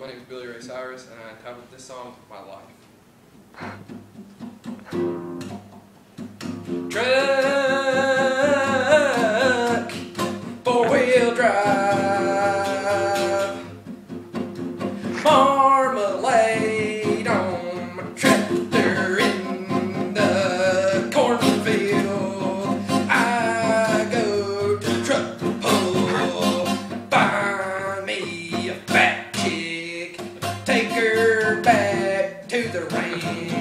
name is Billy Ray Cyrus, and I entitled this song My Life. Truck, four-wheel drive, marmalade on my tractor in the cornfield. I go to the truck pull, buy me a fat chick, take her back to the ranch.